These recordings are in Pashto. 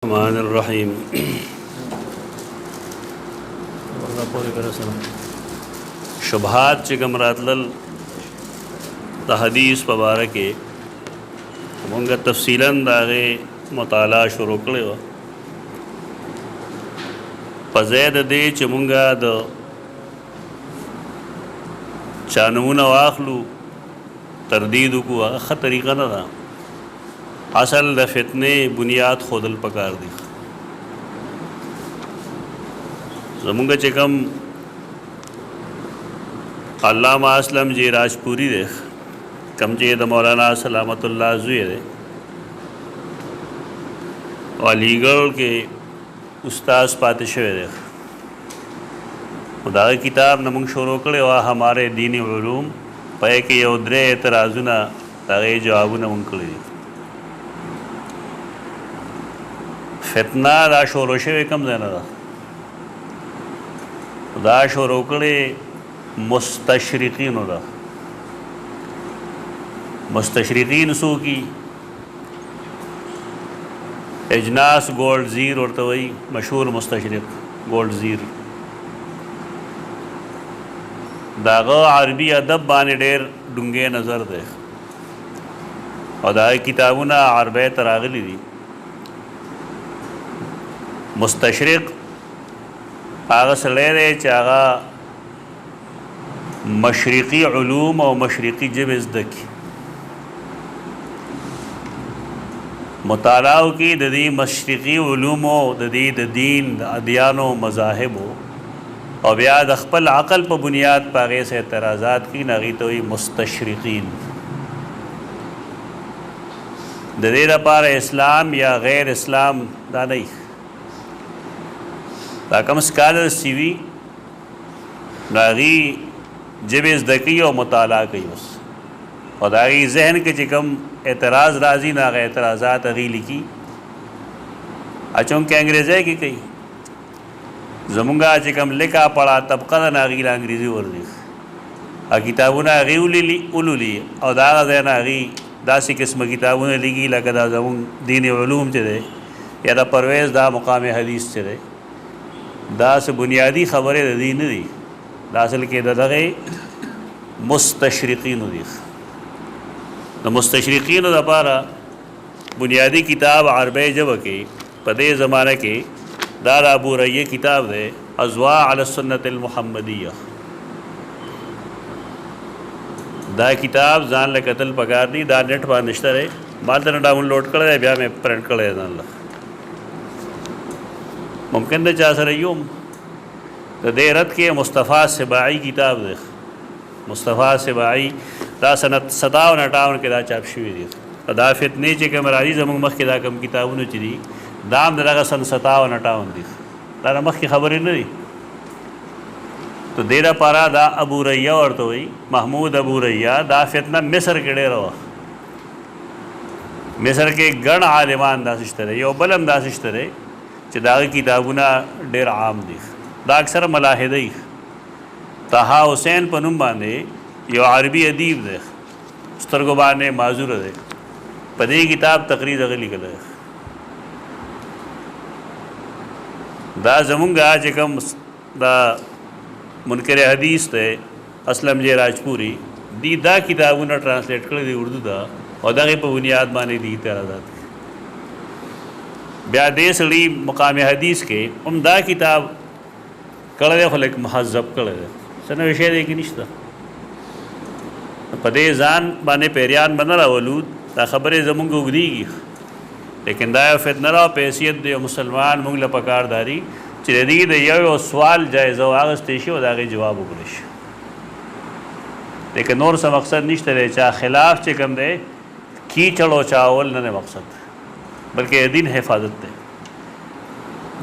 الرحمن الرحیم شبهات چې کوم راتلل د حدیث په باره کې مونږه تفصیلا د هغې مطالعه شروع کړې وه په ځای د دې چې مونږه د چا نومونه واخلو تردید وکړو هغه ښه طریقه نه ده اصل د فتنې بنیاد خودل پکار دي زمونږ چې کوم علامه اسلم جی راجپوری دی کم چې د مولانا سلامت الله زوی دی او علیګړ کې استاد پاتې شوی دی دا کتاب نه موږ شروع کړی و ہمارے دینی علوم په کې یو درې اعتراضونه هغې جوابونه موږ کړي دي فتنه دا شروع شوې کوم ځای نه ده دا شروع کړې مستشرقینو ده مستشرقین څوک دي اجناس گولډ زیر ورته وایي مشهور مستشرق گولډ زیر داغه عربي ادب باندې ډېر ډونګې نظر دی او دا کتابونه عربی ته راغلي دي مستشرق هغه سړی دی چې هغه مشرقي علوم او مشرقي ژبې زده کړي مطالعه وکړي د دې مشرقي علومو د دې د دین د ادیانو مذاهبو او بیا د خپل عقل په بنیاد په هغې سه اعتراضات کړي نو هغې ته وایي مستشرقین د دې لپاره اسلام یا غیر اسلام دا نه دا کوم سکالرز چې وي نو هغې ژبې زده کوي او مطالعه کوي اوس او د هغې ذهن کې چې کوم اعتراض راځي نو هغه اعتراضات هغې لیکي چونکې انګریزی کې کوي زمونږه چې کوم لیکا پړه طبقه ده نه هغې له انګریزي ورځي کتابونه هغې ولولي او د هغه ځای نه هغې داسې قسمه کتابونه لیکي لکه دا زمونږ دیني علوم چې دی یا د پرویز دا مقام حدیث چې دی دا څه بنیادي خبرې د دې نه دي دا اصل کې د دغې مستشرقینو دي د مستشرقینو دپاره بنیادي کتاب عربی ژبه کې په دې زمانه کې دا د ابو ریه کتاب دی اضواء علی السنة المحمدیه دا کتاب ځان له کتل پکار دی دا نیټ باندې نشته دی ما ته ډاونلوډ کړی دی بیا مې پرنټ کړی دی ځان له ممکن ده چا سره یوم د دې رد کې مصطفی سباعی کتاب دی مصطفی سباعی دا سنت 57-58 کې دا چاپ شوي دي دا فتنې چې کوم راځي زموږ مخکې دا کوم کتابونه چې دي دا هم د دغه سن 57-58 دي دا د مخکې خبرې نه دي تو دې لپاره دا ابو ریه ورته وایي محمود ابو ریه دا فتنه مصر کې ډېره وه مصر کې ګڼ عالمان داسې شته دی یو بل هم داسې شته دی چې د هغه کتابونه ډېر عام دي دا اکثره ملاحده یي طه حسین په نوم باندې یو عربي ادیب دی سترګو باندې معذوره دی په دې کتاب تقریر هغه لیکلی دی دا زمونږه چې کوم دا منکر حدیث دی اسلم جی راجپوری دی دا کتابونه ټرانسلیټ کړی دی اردو ته او دغې په بنیاد باندې دي اعتراضات بیا دې سړي مقام حدیث کې هم دا کتاب کړی دی خو لږ مهذب کړی دی څه نوی شی دی کې نشته په دې ځان باندې پیریان به نه راولو دا خبرې زمونږ اوږدېږي لیکن دا یو فتنه را په حیثیت د یو مسلمان موږ له پکار داري چې د دې د یو سوال جایزه واخیستی شي او د هغې جواب وکړی شي لیکن نور څه مقصد نشته دی چا خلاف چې کوم دی کیچړ او چاول نه دی مقصد بلکې د دین حفاظت دی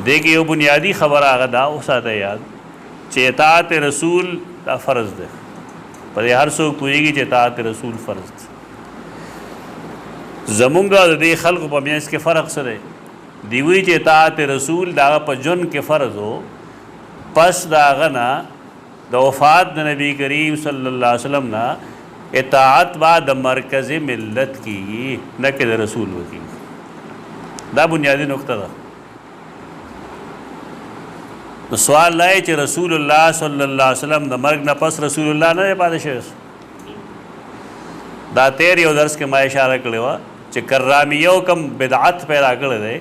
دې کې یو بنیادي خبره هغه دا وساته یاد چې اطاعت رسول دا فرض دی په دې هر څوک پوهېږي چې اطاعت رسول فرض دی زمونږه د دې خلقو په منځ کې فرق څه دی دوی وایي چې اطاعت رسول د هغه په ژوند کې فرض و پس د هغه نه د وفات د نبی کریم صلی الله علیه وسلم نه اطاعت با د مرکز ملت کیږي نه کې د رسول وکړي دا بنیادی نقطه ده نو سوال دا چې رسول الله صلی الله علیه وسلم د مرګ نه پس رسول الله نه دی پاتې شوی. دا تیر یو درس کې ما اشاره کړې وه چې کرامیو کم بدعت پیدا کړی دی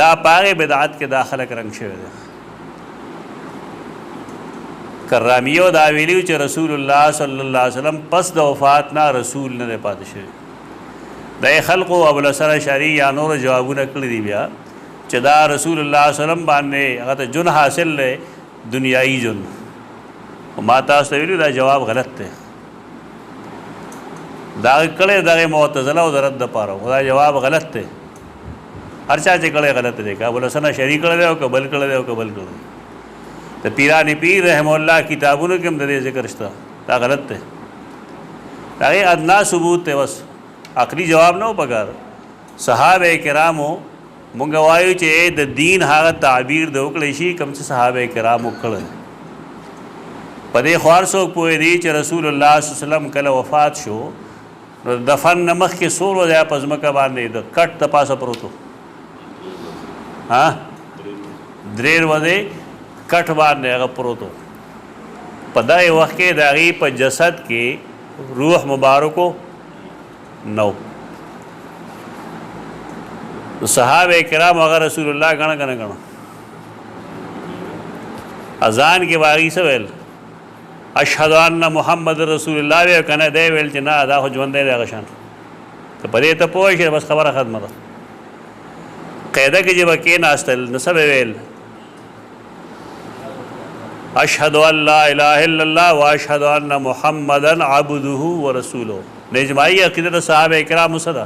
دا په هغې بدعت کې دا خلک رنګ شوی دی. کرامیو دا ویلي چې رسول الله صلی الله علیه وسلم پس د وفات نه رسول نه دی پاتې شوی. د خلقو ابوالحسن اشعري یا نور جوابونه کړي دي بیا چې دا رسول الله صلی الله علیه وسلم باندې هغه ته جن حاصل دی دنیایي جن. ما تاسو ته ویلي دا جواب غلط دی. دا کړی دغه معتزله او د رد دپاره خو دا جواب غلط دی. هر چا چې کړی غلط دی. که ابوالحسن اشعري کړی دی او که بل کړی دی او که بل کړی دی. د پیران پیر رحمه الله کتابونو کې هم د دې ذکر شته. دا غلط دی. د هغې ادنا ثبوت دی بس عقلي جواب نه و پکار. صحابه کرامو مونږ وایو چې د دین هغه تعبیر د وکړی شي کوم چې صحابه کرامو کړی. په دې خوار څوک پوهېدي چې رسول الله صلی الله علیه وسلم کله وفات شو نو دفن نه مخکې څو ورځې په ځمکه باندې د کټ د پاسه پروت و. 3 ورځې کټ باندې هغه پروت و. په دغې وخت کې د هغې په جسد کې روح مبارکو نو. صحابه کرام هغه رسول الله ګڼه ګڼه ګڼه. اذان کې باغی څه ویل اشهد ان محمد رسول الله وی کنه دی ویل چې نه دا خو ژوندی دی هغه شان. ته په دې ته پوه شې بس خبره ختمه ده. قاعده کې چې به کېناستل نو څه به ویل اشهد ان لا اله الا الله واشهد ان محمدا عبده ورسوله. د اجماعي عقیده د صحابه کرامو څه ده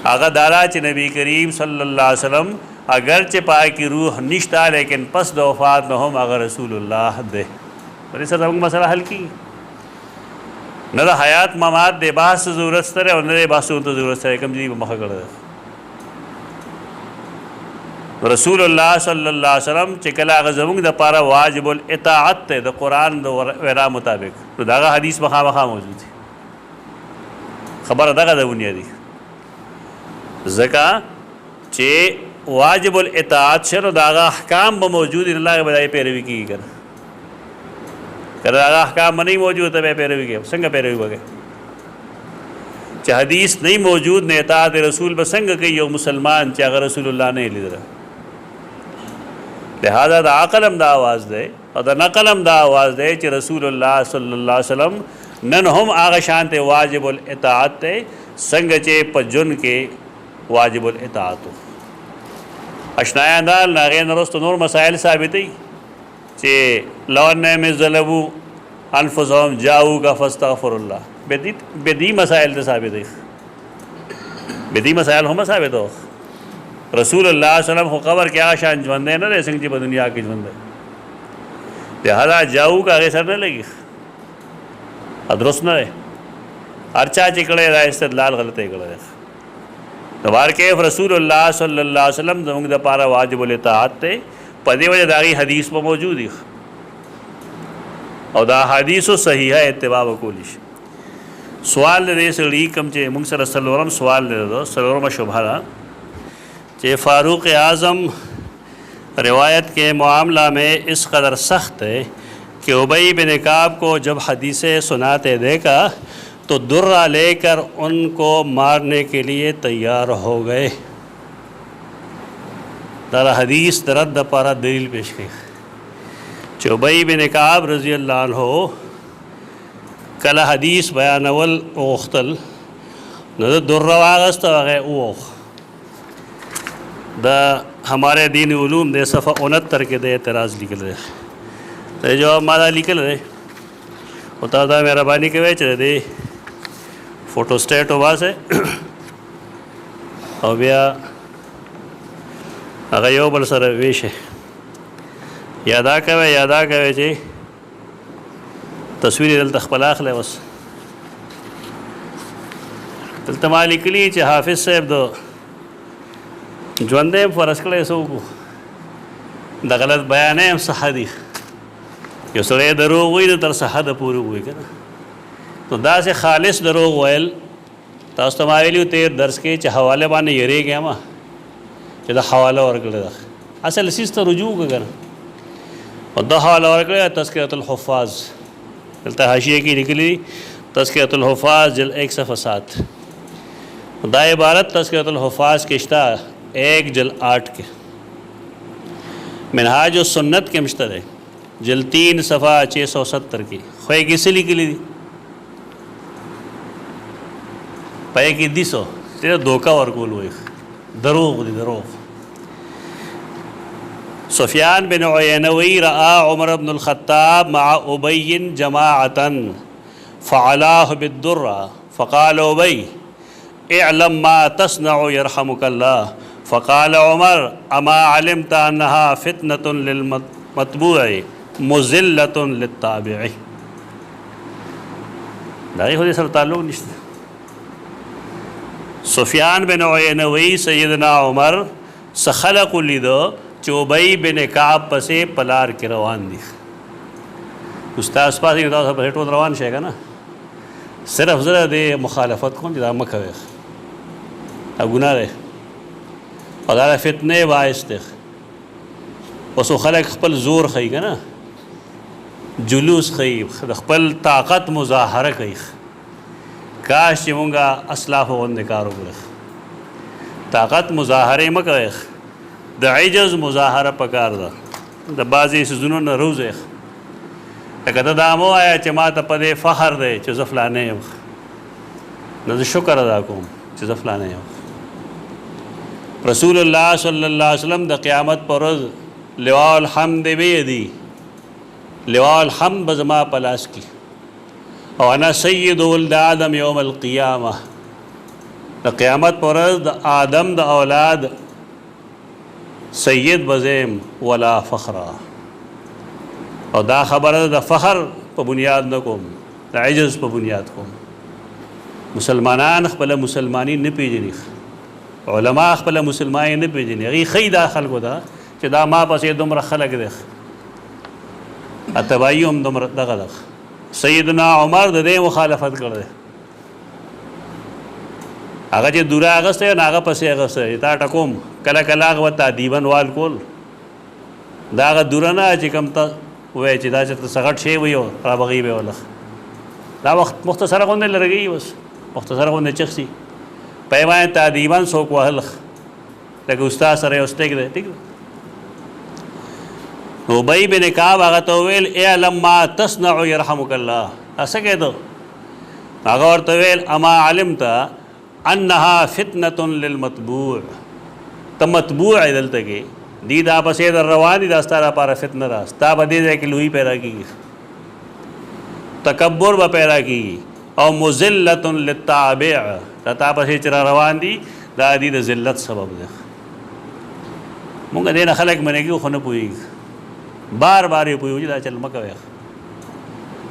هغه دارا چې نبی کریم صلی الله علیه وسلم اگر چې پای کې روح نشته لیکن پس د وفات نه هم هغه رسول الله دی. پرې سره موږ مسله حل کی نه د حیات ممات د بحث ضرورت سره او نه د بحثونو ته ضرورت سره کوم دي په مخه کړی. رسول الله صلی الله علیه وسلم چې کله هغه زموږ دپاره واجب الاطاعت دی د قرآن د وینا مطابق نو د هغه حدیث مخامخا موجود دی. خبره دغه د بنیادي ځکه چې واجب الاطاعت شنو د هغه احکام به موجود وي نو هغه به د هغې پیروي کېږي که نه. که د هغه احکام به نه موجود ته به یې پیروي کوي څنګه پیروي به کوي چې حدیث نه موجود نه اطاعت رسول به څنګه کوي یو مسلمان چې هغه رسول الله نه یې لیدلی. لہذا د عقل هم دا آواز دی او د نقل هم دا آواز دی چې رسول الله صلی الله علیه وسلم نن هم هغه شان ته واجب الاطاعت دی څنګه چې په جن کې واجب الاطاعت و. اشنایان دا هغې نه وروسته نور مسایل ثابتوي چې لو انهم ظلموا انفسهم جاؤوک فاستغفر الله. بدی مسائل ته ثابتوي. بدی مسائل هم ثابتو. رسول الله صلی الله علیه وسلم خو قبر کې هغه شان ژوندی نه دی څنګه چې په دنیا کې ژوند دی. لہذا جاؤوک هغې سره نه لګي درست نه دی. هر چا چې کړی دا استدلال غلطی کړی دی. نو بارکیف رسول الله صلی الله علیه وسلم زموږ دپاره واجب الاطاعت دی. په دې وجه د هغې حدیث به موجود وي او دا حدیثو صحیحه اتباع به کولی شي. سوال د دې سړي کوم چې موږ سره څلورم سوال دی څلورمه شبهه ده کہ فاروق اعظم روایت کے معاملہ میں اس قدر سخت ہے کہ ابی بن کعب کو جب حدیثیں سناتے دیکھا تو درہ لے کر ان کو مارنے کے لیے تیار ہو گئے. در حدیث درد پارا دلیل پیش کی کہ ابی بن کعب رضی اللہ عنہ کل حدیث بیانول اوختل نہ درہ واغست وغیر اوخ دا ہمارے دین علوم دے صفحہ 69 کے دے اعتراض لکل رہے تو جواب مادا لکل رہے ہوتا دا مہربانی کے ویچ رہے دے فوٹو سٹیٹ ہوا سے او بیا اگر یو بل سر ویش ہے یادا کوئے چی تصویری دل تخپلاخ لے بس دل تمالی کلی چی حافظ صاحب دو ژوندی هم فرض کړی څه وکړو د غلط بیانې هم صحه دي. یو سړی دروغ وایي نو تر صحه ده پورې ووایي که نه. نو داسې خالص دروغ ویل تاسو ته ما ویلي تېر درس کې چې حواله باندې یېرېږې مه چې دا حواله ورکړې ده اصل سیز ته رجوع وکړه که نه او دا حواله ورکړی تذکرۃ الحفاظ، دلته حاشیه کې لیکلي تذکرۃ الحفاظ جلد 1 صفحہ 7. دا عبارت تذکرۃ الحفاظ کې شته 1 جلد 8 کې. منہاج السنت کې مشته ده جلد 3 صفحہ 670 کې. خو یې کیسه لیکلي دي پای کې 200 ته دوکا ورکول وي، دروغ دي دروغ. سفیان بن عینوی رأى عمر بن الخطاب مع ابی جماعة فعلاه بالدرة فقال ابی اعلم ما تصنع يرحمك الله. فقال عمر اما علمت انها فتنة للمتبوع مذلة للتابع. دا خو دې سره تعلق نشته. سفیان بن عینوی سیدنا عمر سخلق لیدو چې ابی بن کعب پسې پلار کې روان دي. استاد پاسې دا په ټول روان شي کنه، صرف زره د مخالفت کوم چې دا مکه وي او ګناه ده او دا فتنه باعث ده. اوس خلک خپل زور خي کنه، جلوس خي، خپل طاقت مظاهره کوي. کاش چې مونږه اسلاف غوندې کار وکړو. طاقت مظاهره مه کوئ، د عجز مظاهره پکار ده. د بعضې څیزونو نه روزئ، لکه ته دا مه وایه چې ما ته په دې فخر دی چې زه فلانی یم، نو زه شکر ادا کوم چې زه فلانی یم. رسول الله صلی الله علیه وسلم د قیامت پر ورځ لواء الحمد بیدی، لواء الحمد به زما په لاس کې، او انا سید ولد آدم یوم القیامه. د قیامت پر ورځ د آدم د اولاد سید بزیم ولا فخرا. او دا خبره د فخر په بنیاد نه کوم، د عجز په بنیاد کوم. مسلمانان خپل مسلمانی نه پیژني، علما خپل مسلمانی نه پیژني. هغوی ښیي دا خلکو ته چې دا ما پسې دومره خلک دی، اتباعي هم دومره دغه ده. سیدنا عمر د دې مخالفت کړی، هغه چې دوره اغستی نو هغه پسې اغستی تا ټکوم. کله کله هغه ورته ادیبن وال کول، دا هغه دوره نه چې کوم ته وایي چې دا چې ته سغټ شی وي او رابغي به ولخ. دا وخت مختصره غونډه لرګي، بس مختصره غونډه چخسي په باندې تادیبان څوک وهل، لکه استاد سره یو سټیک دی. ټیک نو ابی بن کعب هغه ته ویل اعلم ما تصنع يرحمك الله. اسه کېدو هغه ورته ویل اما علمت انها فتنه للمتبوع. ته متبوع دلته کې دی دا پسې در روان دي، دا ستاره لپاره فتنه ده. ستا به دې ځای کې لوی پیدا کېږي، تکبر به پیدا کېږي، او مذلة للتابع. تا پسې چې را روان دي دا دي د ذلت سبب ده. مونږ دې نه خلک منې کېږو خو نه پوهېږي، بار بار یې پوهېږو چې دا چل مه کوئ.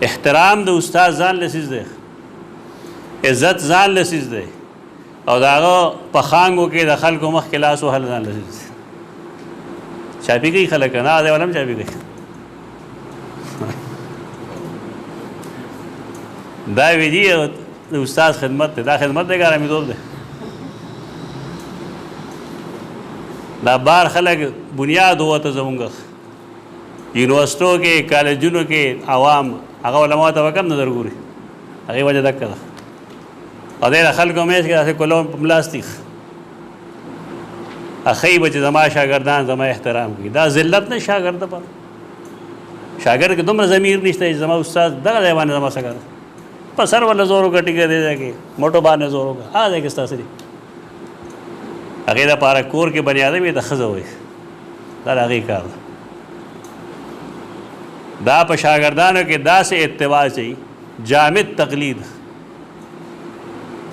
احترام د استاد ځان لسیز دی، عزت ځان لسیز دی، او د هغه په خانګو کې د خلکو مخکې لاس وهل ځان لسیز دی. چاپي کوي خلک، نه دی والا هم چاپي کوي. دا ویجي د استاد خدمت دی، دا خدمت دی که آرامیدوب دی. دا بار خلک بنیاد وته زمونږ یونیورسټو کې کالجونو کې عوام هغه علماء ته به کم نظر ګوري، هغې وجه دکه ده. او دی د خلکو منځ کې داسې کولو په ملاستیخ اخی به چې زما شاګردان زما احترام کوي. دا ذلت نه شاګرد په شاګرد کې دومره ضمیر نشته چې زما استاد دغه ځای باندې زما څه کوي، په سر ولا زور وکړي کې دی ځای کې موټو باندې زور وکړه هغه ځای کې ستاسو دي. هغې دپاره کور کې بني ادم یې د ښځه وایي، دا د هغې کار ده. دا په شاګردانو کې داسې اتباع چي جامد تقلید،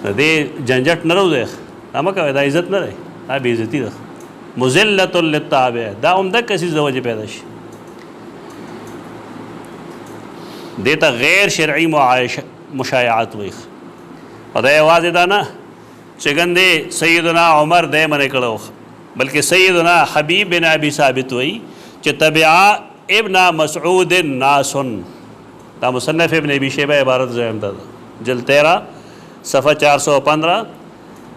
د دې جنجټ نه روځئ، دا مه کوئ، دا عزت نه دی، دا بې عزتي ده. مذلة للتابع دا عمدک څیز د وجې پیدا شي. دې ته غیر شرعي مشایعات وایي. او دا یوازې دا نه چې ګندې سیدنا عمر دی منې کړی، بلکې سیدنا حبیب بن ابي ثابت وایي چې تبعا ابن مسعود ناسن. دا مصنف ابن ابی شیبہ عبارت ذہن تھا، جلد 13 صفحہ 415،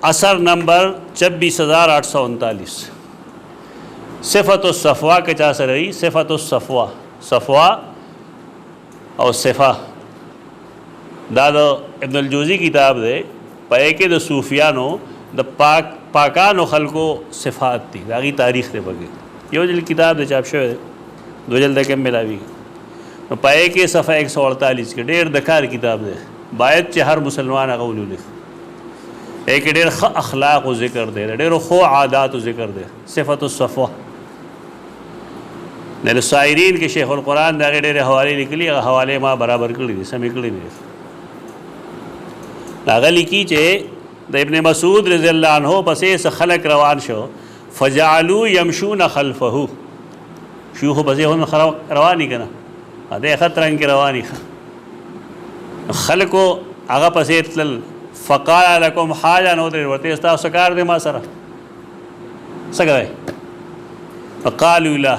اثر نمبر 24839. صفت الصفوہ کے چاہ سے رہی، صفت الصفوہ صفوا او صفا دا د ابن الجوزی کتاب دی پای کې د صوفیانو د پاکانو خلقو صفات دي دا غي تاریخ دی بګي یو جل کتاب د چاپ شوی دو جلد کې ملاوي نو پای کې صفحه 148 کې ډېر د کار کتاب دی باید چې هر مسلمان هغه ولولي ایک ډېر ښه اخلاق او ذکر دی ډېر خو عادت او ذکر دی صفات الصفوه د السائرین کې شیخ القرآن دا ډېر حواله لیکلي هغه حواله ما برابر کړی دي سمې کړی دي هغه لیکي چې د ابن مسعود رضی الله عنه پسې خلق روان شو فجعلوا يمشون خلفه شيوخ پسې هم رواني کنه دا خطرنګ رواني خلقو هغه پسې تل فقال لكم حاجه نو ورته تاسو کار دې ما سره څنګه فقالوا لا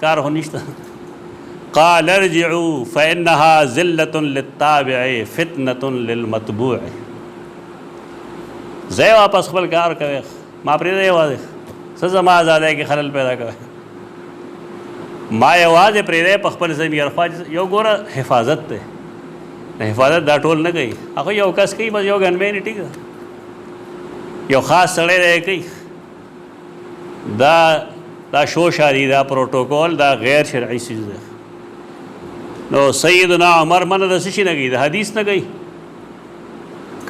کار هو نشته قال ارجعوا فانها ذله للتابع فتنه للمتبوع زه واپس خپل کار کوي ما پرې دی واځه سزا ما آزادای کې خلل پیدا کوي ما یوازې پرې دی په خپل زمي ارفاج یو ګوره حفاظت ته حفاظت دا ټول نه کوي هغه یو کس کوي بس یو غنمه نه ټیک یو خاص سړی دی کوي دا شوشاری دا پروتوکول دا غیر شرعي چیز ده نو سیدنا عمر من د سشي نه کوي د حدیث نه کوي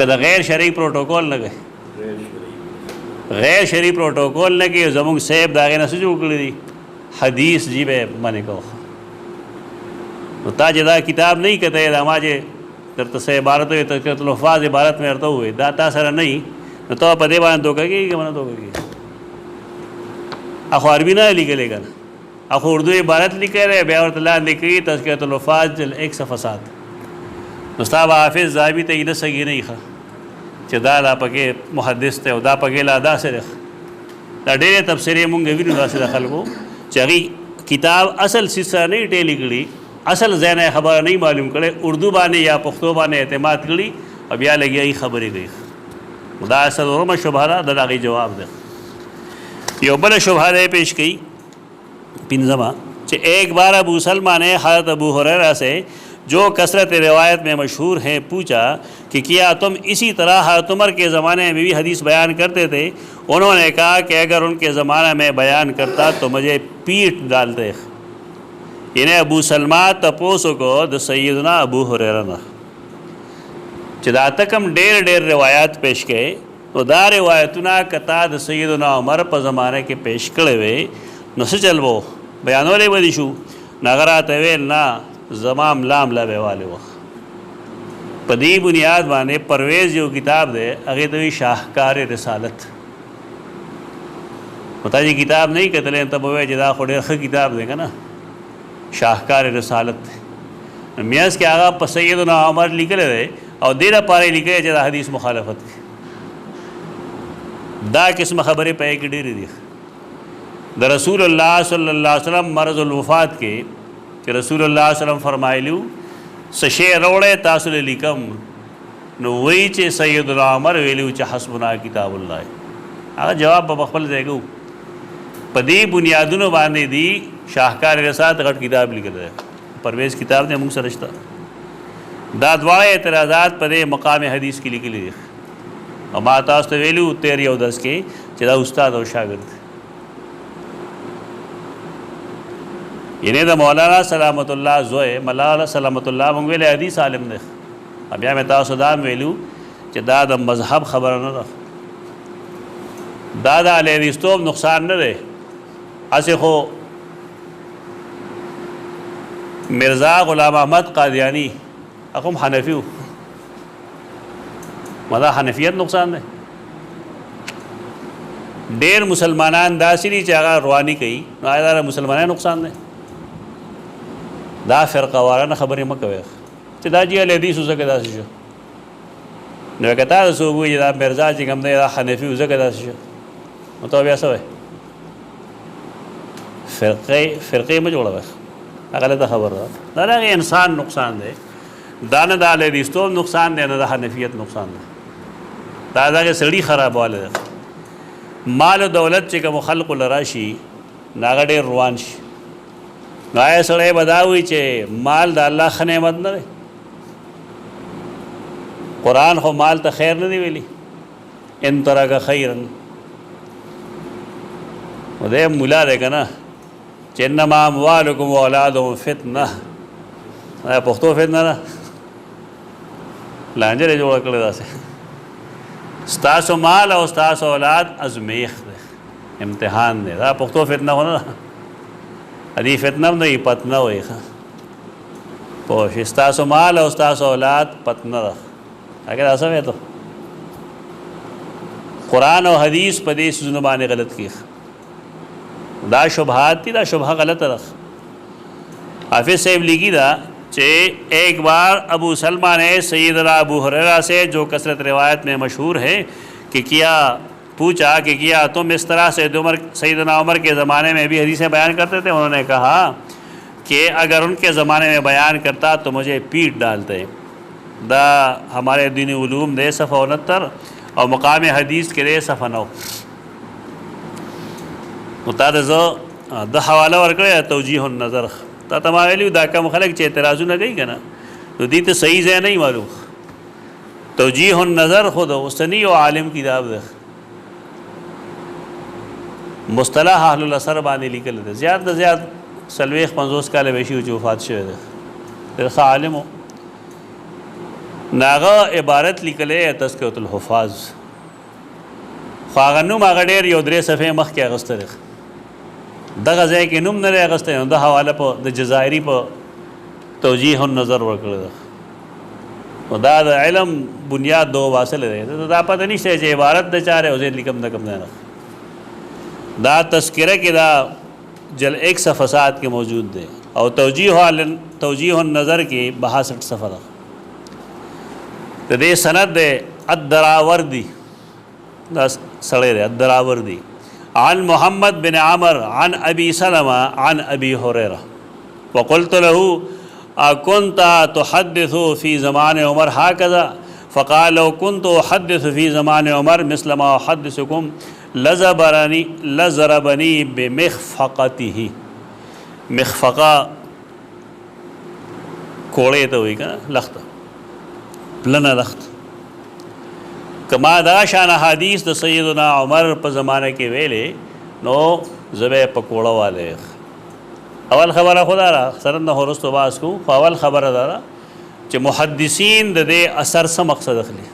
کله غیر شرعي پروتوکول نه کوي غیر شرعي پروتوکول نه کوي زموږ صاحب دا غنه سجو کړی دي حدیث جی به باندې کو نو تا چې دا کتاب نه کته دا ما چې درته سه عبارت وي تذکرۃ الحفاظ عبارت مې ورته وي دا تا سره نه نو ته په دې باندې دوکه کې کومه دوکه کې اخو عربی نه لیکل کنه اخو اردو عبارت لیکل بیا ورته لاندې کوي تذکرۃ الحفاظ جل 1 صفحه 7 مصطفی حافظ ذهبی ته نه سګی نه ښه چې دا پکې محدث ته او دا پکې لا دا سره دا ډېر تفسیرې مونږ وینو داسې خلکو چې هغه کتاب اصل سیسه نه ټیلی کړي اصل ځنه خبره نه معلوم کړي اردو باندې یا پښتو باندې اعتماد کړي او بیا لګي خبرې کوي دا اصل ورمه شبهه ده دا غي جواب ده یو بل شبهه پیش کړي پنځما کہ ایک بار ابو سلمہ نے حضرت ابو ہریرہ سے جو کثرت روایت میں مشہور ہیں پوچھا کہ کیا تم اسی طرح حضرت عمر کے زمانے میں بھی حدیث بیان کرتے تھے انہوں نے کہا کہ اگر ان کے زمانہ میں بیان کرتا تو مجھے پیٹ ڈالتے انہیں ابو سلمہ تپوسو کو د سیدنا ابو ہریرہ نہ چدا تکم ډیر روایات پیش کړي نو دا روایتونه کتا د سیدنا عمر په زمانه کې پیش کړي وي نو څه چلو بیانولې ودی شو نغرات ویل نه زمام لام لا بیواله و په دې بنیاد باندې پرویز یو کتاب دی هغه د شاهکار رسالت متاجی کتاب نه کتلې ته به چې دا خو ډېر ښه کتاب دی کنه شاهکار رسالت میاس کې هغه په سیدنا عمر لیکل دی او دې لپاره لیکل چې د حدیث مخالفت دا قسم خبرې په کې ډېرې دي د رسول الله صلی الله علیه وسلم مرض الوفات کې چې رسول الله صلی الله علیه وسلم فرمایلو سشی روړې تاسو لیکم نو وی چې سیدنا عمر ویلو چې حسبنا کتاب الله هغه جواب په خپل ځای کو په دې بنیادونو باندې دی شاهکار رسالت غټ کتاب لیکل دی پرویز کتاب نے موږ سره شته دا دواړه اعتراضات په دې مقام حدیث کې لیکل دي او ما تاسو ته ویلو 13 او 10 کې چې دا استاد او شاګرد یعنی دا مولانا سلامت الله زوی مولانا سلامت الله مونږ ویل حدیث عالم دی بیا مې تاسو دا ویلو چې دا د مذهب خبره نه ده دا د اهلیستوب نقصان نه دی اسې خو مرزا غلام احمد قادیانی اقوم حنفی و مدا حنفیت نقصان دی ډېر مسلمانان داسې دي چې هغه رواني کوي نو دا مسلمانان نقصان دی دا فرقه وارانه خبرې مه کوئ چې دا جی حدیث وزکه داسې شو نو که تا څوک وایي دا مرزا چې کوم دی دا حنفي وزکه داسې شو نو ته بیا څه وایې فرقې مه جوړوئ غلطه خبره ده دا د هغې انسان نقصان دی دا نه د حدیثتوب نقصان دی نه د حنفیت نقصان دی دا د هغې سړي خرابوالی ده مال و دولت چې کوم خلقو له راشي نو هغه ډېر روان شي غایه سړی به دا وایي چې مال د الله ښه نعمت نه دی. قرآن خو مال ته خیر نه دی ویلي، ان ترک خیرا. و دی مولا دی که نه چې انما اموالکم و اولادکم فتنه. دا پښتو فتنه ده، لانجه یې جوړه کړې داسې. ستاسو مال او ستاسو اولاد ازمیخ دی، امتحان دی. دا پښتو فتنه خو نه ده، دې فتنه هم نه وي، پتنه وایي. پوه شئ، ستاسو مال او ستاسو اولاد پتنه ده. اگر دا څه وی ته قرآن او حدیث په دې څیزونو باندې غلط کیږي. دا شبہات تھی، دا شبہ غلط رکھ. حافظ صاحب لکھی دا کہ ایک بار ابو سلمہ نے سیدنا ابو ہریرہ سے، جو کثرت روایت میں مشہور ہے، کہ پوچھا کہ کیا تم اس طرح سیدنا عمر کے زمانے میں بھی حدیثیں بیان کرتے تھے؟ انہوں نے کہا کہ اگر ان کے زمانے میں بیان کرتا تو مجھے پیٹ ڈالتے. دا ہمارے دینی علوم دے صفحہ 69 اور مقام حدیث کے دے صفحہ 9. تا ته زه د حواله ورکړی توجیه النظر. تا ته ما ویلي دا کم خلک چې اعتراضونه کوي که نه، نو دې ته صحیح ځای نه معلوم. توجیه النظر خو د اوسني او عالم کتاب دی، مصطلح اهل الاثر باندې لیکل دی. زیات نه زیات 40-50 کاله به شي چې وفات شوی دی، ډېر ښه عالم و. ناغه عبارت لیکلی تذکرة الحفاظ، خو هغه نوم هغه ډېر یو 3 صفحې مخکې اخیستی دی. دغه ځای کې نوم نه دی اخیستی، نو د حواله په د جزایري په توجیه النظر ورکړی دی. نو دا د علم بنیاد دو واصل دی. دا پته نشته چې عبارت د چا دی او زه لیکم نه کوم ځای نه. دا تذکره کې دا جل 1 صفحه سات کې موجود دی، او توجیه النظر کې 62 صفحه ده. د دې سند دی الدراوردی، دا سړی دی الدراوردی، عن محمد بن عمر عن ابی سلمہ عن ابی ہریرہ وقلت له اکنت تحدث فی زمان عمر هكذا فقال لو كنت احدث فی زمان عمر مثل ما احدثكم لضربني بمخفقته. مخفقه کوړې ته وایي که نه، لخته، پلنه لخت. کما دا شان حدیث د سیدنا عمر په زمانه کې ویلې، نو زبې پکوړه والے. اول خبره خدا را سره نه ورستو باس کو، خو اول خبره دا چې محدثین د دې اثر څه مقصد اخلي.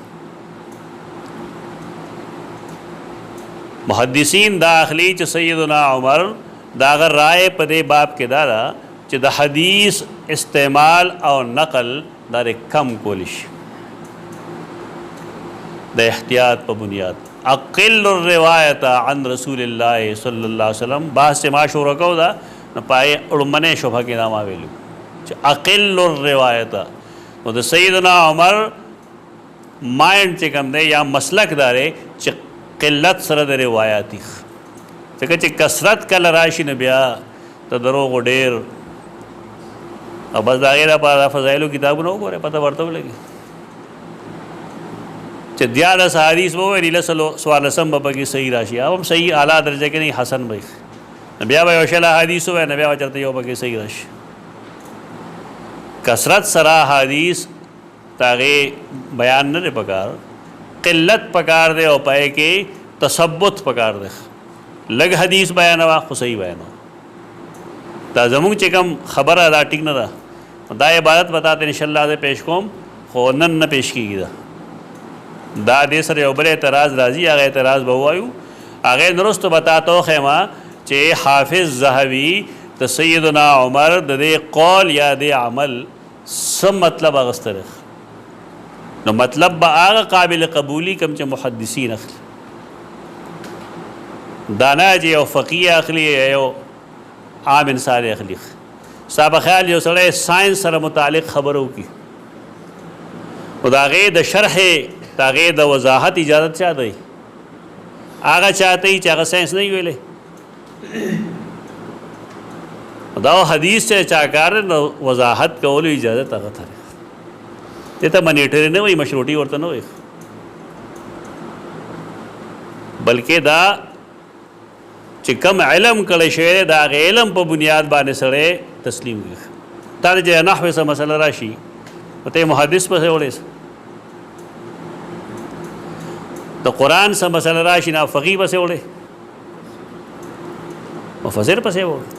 محدثین دا اخلي چې سیدنا عمر دا غ رائے په دې باب کې دا چې د حدیث استعمال او نقل دا کم کولی شي د احتیاط په بنیاد. اقل الروایت عن رسول الله صلی الله علیه وسلم بحث ما شروع کو دا نو پای اړمنه شوبه کې نامه ویلو چې اقل الروایت. نو د سیدنا عمر مایند چې کوم دی یا مسلک داره چې قلت سره د روایتي، ځکه چې کثرت کله راشي نه بیا ته دروغ ډېر. او بس د هغې لپاره فضایلو کتابونه وګورئ، پته ورته ولګي چې 14 حدیث به ووایي 14 به پکې صحیح راشي، او هم صحیح اعلیٰ درجه کې نه حسن به بیا به یو شل حدیث ووایي نه بیا به چېرته یو پکې صحیح راشي. کثرت سره حدیث د هغې بیان نه دی پکار، قلت پکار دی او پای کې تثبت پکار دی. لږ حدیث بیانوه خو صحیح بیانوه. دا زمونږ چې کوم خبره دا ټیک نه ده. دا عبارت بتاته انشاءالله زه پیش کوم، خو نن نه پیش کېږي. دا دې سره یو بل اعتراض راځي، هغه اعتراض به ووایو. هغې نرستو بتاته وښیمه چې حافظ ذهبي د سیدنا عمر د دې قول یا د عمل څه مطلب اخیستی دی. نو مطلب به هغه قابل قبولی کوم چې محدثین اخلي، دا نه چې یو فقیه اخلي یو عام انسان اخلي. ستا په خیال یو سړی ساینس سره متعلق خبره وکړي، نو د هغې د شرح د هغې د وضاحت اجازت چا دی؟ هغه چاته یي چې هغه ساینس نه وي ویلی. دا حدیث چې چا کار دی نو وضاحت کولو اجازت هغه ته دی. دې ته منیټري نه وایي، مشروطي ورته نه وایي، بلکې دا چې کم علم کړی شوی دی د هغې علم په بنیاد باندې سړی تسلیم کی تا چې نحوه څه مسله راشي ته محدث پسې وړې د قرآن څه مسله راشي نه فقيه پسې وړې مفسر پسې وړې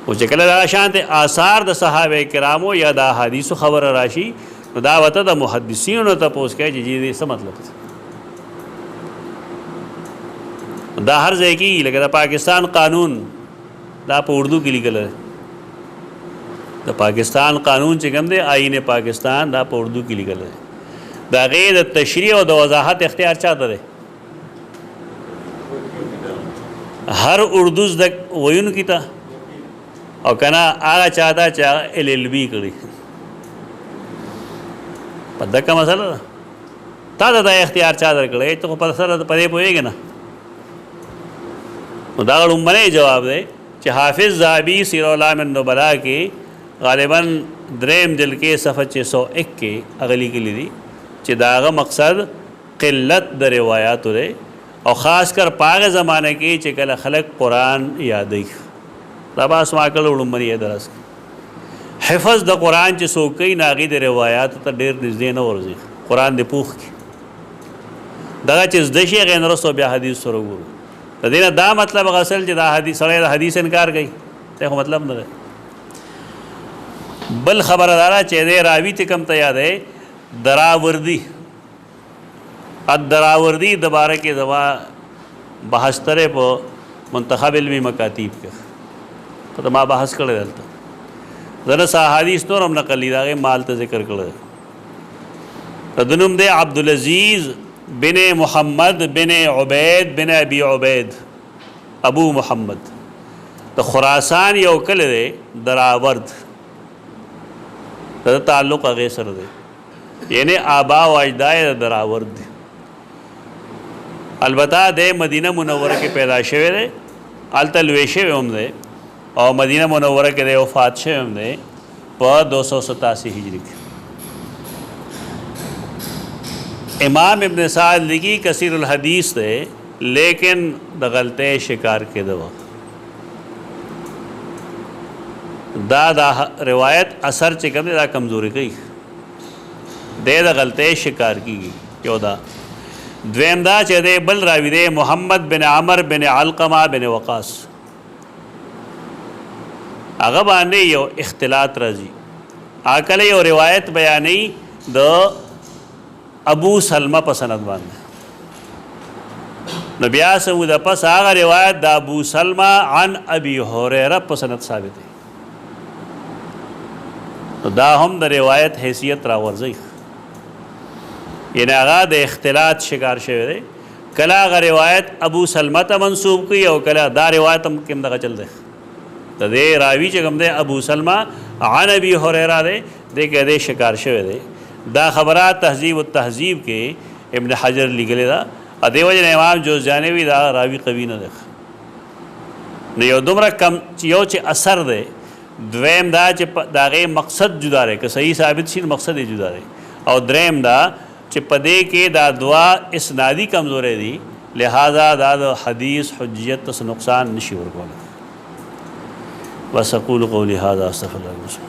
او چې کله دا شانته آثار د صحابه کرامو یا د احادیث خبره راشي نو دا وته د محدثینو ته پوښتنه کوي چې دې څه مطلب دا هر ځای کې لکه د پاکستان قانون دا په اردو کې لیکل دی د پاکستان قانون چې کوم دی آئین پاکستان دا په اردو کې لیکل دی دا غیر د تشریح او د وضاحت اختیار چاته دی هر اردو زده ویونکي ته او کنه هغه چاته چې LLB کړي په دغه مسله ده تا دا اختیار چا درکړی ته په سره پدې پوهېږي نه نو دا لومړی جواب دی چې حافظ ذهبي سیر العلام النبلاء کې غالباً دریم جلد کې صفحه 601 کې اغلی کې لیدي چې داغه مقصد قلت د روایاتو دی او خاص کر پاغه زمانه کې چې کله خلق قرآن یادوي دا باس ما کله لومړی درس حفظ د قرآن چې څوک کوي ناغي د روایات ته ډېر نږدې نه ورځي قرآن د پوخ کې دغه چې زده شي هغې نه وروسته بیا حدیث سره وګورو د دې نه دا مطلب غسل چې دا حدیث سړی د حدیث انکار کوي دا خو مطلب نه دی بل خبره دا ده چې دې راوي ته کم ته یاد دی دراوردي الدراوردي د باره کې زما بحث ترې په منتخب علمي مکاتیب کې په ما بحث کړی دلته زنه احادیث نور هم نقل دي هغې مال ته ذکر کړی د نوم دی عبدالعزیز بن محمد بن عبید بن ابی عبید ابو محمد د خراسان یو کلی دی دراورد د تعلق هغې سره دی یعنی آبا و اجداد د دراورد دی البته د مدینه منوره کې پیدا شوی دی هلته لوی شوی هم دی او مدینه منوره کې د وفات شوی هم دی په 287 هجری کې امام ابن سعد لگی کثیر الحدیث دے لیکن د غلطے شکار کے دوا دا روایت اثر چکم دے دا کمزوری گئی دے دا غلطے شکار کی گئی کیوں دا دویم دا چے دے بل راوی دے محمد بن عمر بن علقمہ بن وقاص اغبانے یو اختلاط رضی آکل یو روایت بیانی دا ابو سلمہ پسند باندې نو بیا سمو دا پس آغا روایت دا ابو سلمہ عن ابی حریرہ پسند ثابت ہے نو دا هم دا روایت حیثیت راورزی یعنی آغا دا اختلاط شکار شوی دے کلا آغا روایت ابو سلمہ تا منصوب کی او کلا دا روایت هم کم دا چل دے دا دے راوی چکم دے ابو سلمہ عن ابی حریرہ دے کہ دے شکار شوی دے دا خبرات تہذیب التہذیب کے ابن حجر لگلے دا ادے وجہ امام جوزجانی دا راوی قوی نہ دیکھ نو یو دومره کم یو چې اثر دی دویم دا چې دا غي مقصد جدا دی که صحیح ثابت شي مقصد یې جدا دی او دریم دا چې پدې کې دا دوا اسنادی کمزورې دي لہذا دا حدیث حجیت ته نقصان نشي ورکول. وسأقول قولي هذا استغفر الله.